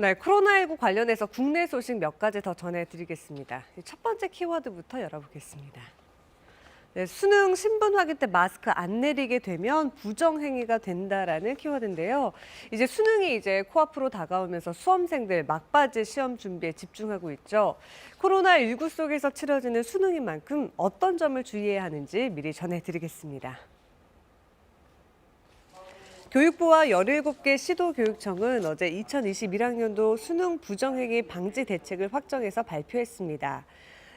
네, 코로나19 관련해서 국내 소식 몇 가지 더 전해드리겠습니다. 첫 번째 키워드부터 열어보겠습니다. 네, 수능 신분 확인 때 마스크 안 내리게 되면 부정행위가 된다라는 키워드인데요. 수능이 코앞으로 다가오면서 수험생들 막바지 시험 준비에 집중하고 있죠. 코로나19 속에서 치러지는 수능인 만큼 어떤 점을 주의해야 하는지 미리 전해드리겠습니다. 교육부와 17개 시도교육청은 어제 2021학년도 수능 부정행위 방지 대책을 확정해서 발표했습니다.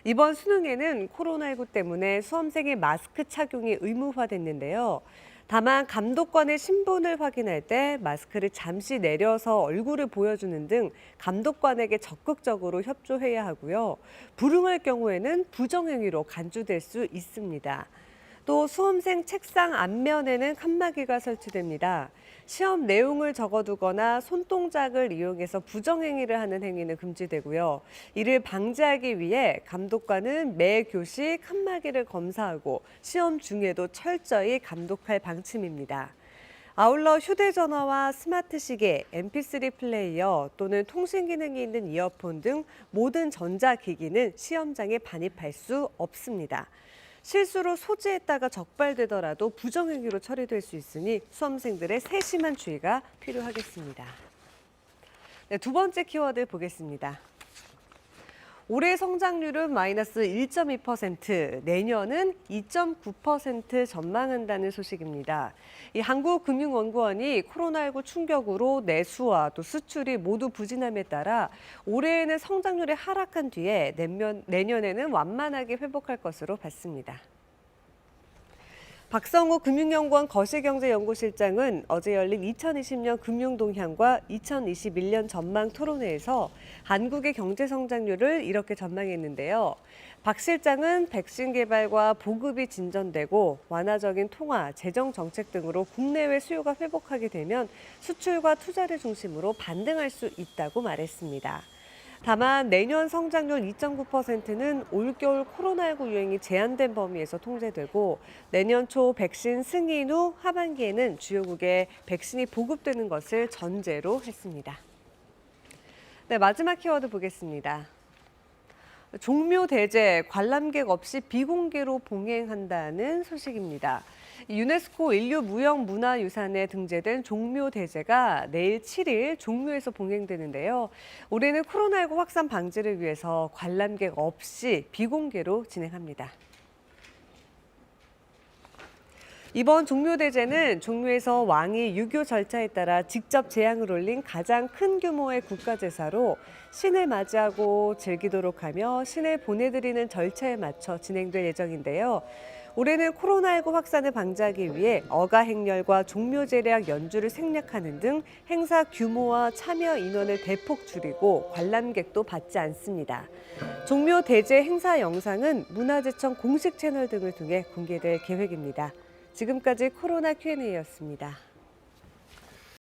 이번 수능에는 코로나19 때문에 수험생의 마스크 착용이 의무화됐는데요. 다만 감독관의 신분을 확인할 때 마스크를 잠시 내려서 얼굴을 보여주는 등 감독관에게 적극적으로 협조해야 하고요. 불응할 경우에는 부정행위로 간주될 수 있습니다. 또 수험생 책상 앞면에는 칸막이가 설치됩니다. 시험 내용을 적어두거나 손동작을 이용해서 부정행위를 하는 행위는 금지되고요. 이를 방지하기 위해 감독관은 매 교시 칸막이를 검사하고 시험 중에도 철저히 감독할 방침입니다. 아울러 휴대전화와 스마트 시계, MP3 플레이어 또는 통신 기능이 있는 이어폰 등 모든 전자기기는 시험장에 반입할 수 없습니다. 실수로 소지했다가 적발되더라도 부정행위로 처리될 수 있으니 수험생들의 세심한 주의가 필요하겠습니다. 네, 두 번째 키워드 보겠습니다. 올해 성장률은 마이너스 1.2%, 내년은 2.9% 전망한다는 소식입니다. 이 한국금융연구원이 코로나19 충격으로 내수와 또 수출이 모두 부진함에 따라 올해에는 성장률이 하락한 뒤에 내년에는 완만하게 회복할 것으로 봤습니다. 박성우 금융연구원 거시경제연구실장은 어제 열린 2020년 금융동향과 2021년 전망 토론회에서 한국의 경제 성장률을 이렇게 전망했는데요. 박 실장은 백신 개발과 보급이 진전되고 완화적인 통화, 재정 정책 등으로 국내외 수요가 회복하게 되면 수출과 투자를 중심으로 반등할 수 있다고 말했습니다. 다만 내년 성장률 2.9%는 올겨울 코로나19 유행이 제한된 범위에서 통제되고 내년 초 백신 승인 후 하반기에는 주요국에 백신이 보급되는 것을 전제로 했습니다. 네, 마지막 키워드 보겠습니다. 종묘대제 관람객 없이 비공개로 봉행한다는 소식입니다. 유네스코 인류무형문화유산에 등재된 종묘대제가 내일 7일 종묘에서 봉행되는데요. 올해는 코로나19 확산 방지를 위해서 관람객 없이 비공개로 진행합니다. 이번 종묘대제는 종묘에서 왕이 유교 절차에 따라 직접 제향을 올린 가장 큰 규모의 국가제사로 신을 맞이하고 즐기도록 하며 신을 보내드리는 절차에 맞춰 진행될 예정인데요. 올해는 코로나19 확산을 방지하기 위해 어가 행렬과 종묘 제략 연주를 생략하는 등 행사 규모와 참여 인원을 대폭 줄이고 관람객도 받지 않습니다. 종묘 대제 행사 영상은 문화재청 공식 채널 등을 통해 공개될 계획입니다. 지금까지 코로나 Q&A였습니다.